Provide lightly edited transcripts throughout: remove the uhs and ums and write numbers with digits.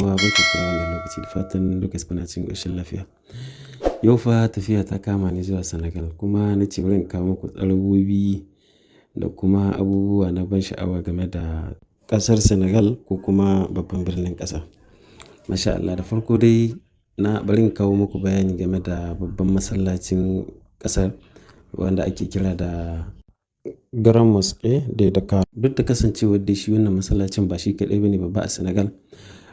Uwa barka ku da wannan lokaci da fatan duka kuna cikin ƙoshin lafiya. Yau fa tafiya ta kama ni zuwa Senegal kuma na ce bari in kawo muku tsarabobi da kuma abubuwa na ban sha'awa game da ƙasar Senegal ko kuma babban birnin ƙasa. Masha Allah, da farko dai bari in kawo muku bayani game da babban masallacin ƙasar wanda ake kira da Grand Mosque de Dakar. Duk da kasancewar dai shi wannan masallacin ba shi kaɗai bane babba a Senegal,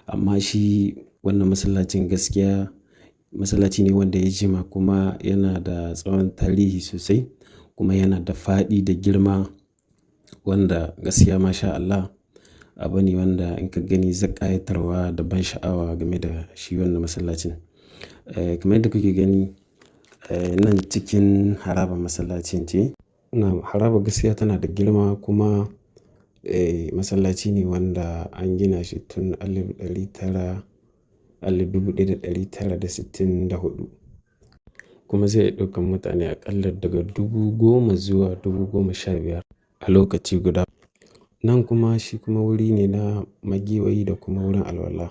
amma shi wannan masallacin gaskiya masallaci ne wanda ya jima kuma yana da tsawon tarihi sosai kuma yana da faɗi da girma wanda gaskiya masha Allah abu ne wanda in ka gani zai ƙayatarwa da ban sha'awa game da shi wannan masallacin. Kamar yadda kuke gani nan cikin harabar masallacin ce. Harabar gaskiya tana da girma kuma masallaci ne wanda an gina shi tun 1964 kuma zai ɗaukan mutane aƙalla daga 10,000 zuwa 15,000 a lokaci guda. Nan kuma shi kuma wuri ne na magewayi da kuma wurin alwala.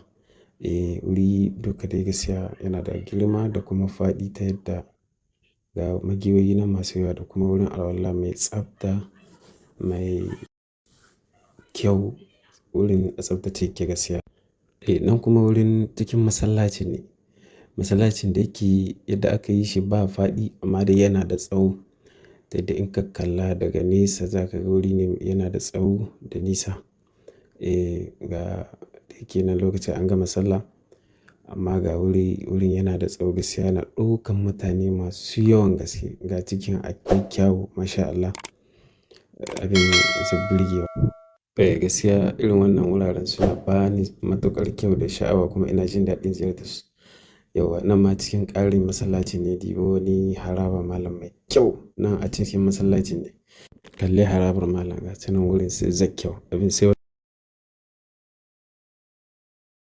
Wuri duka dai gaskiya yana da girma da kuma faɗi ta yadda ga magewayi na masu yawa da kuma wurin alwala mai tsafta mai kyau. Wurin a tsaftace yake gaskiya. Nan kuma wurin cikin masallacin ne. Masallacin da yake yadda aka yi shi ba faɗi amma dai yana da tsawo. Ta yadda in ka kalla daga nesa za ka ga wuri ne yana da tsawo da nisa. Ga da yake nan lokacin an gama sallah amma ga wurin yana da tsawo gaskiya, yana ɗaukan mutane masu yawan gaske. Ga cikin akwai kyau masha Allah, abin zai burgewa. Gaskiya irin wannan wuraren suna bani matuƙar kyau da sha'awa kuma ina jin daɗin ziyartar su. Yauwa nan ma cikin ƙarin masallaci ne, dibo wani haraba malam mai kyau nan a cikin masallacin ne. Kalle harabar malam ga ta nan wurin sai zai kyau abin sai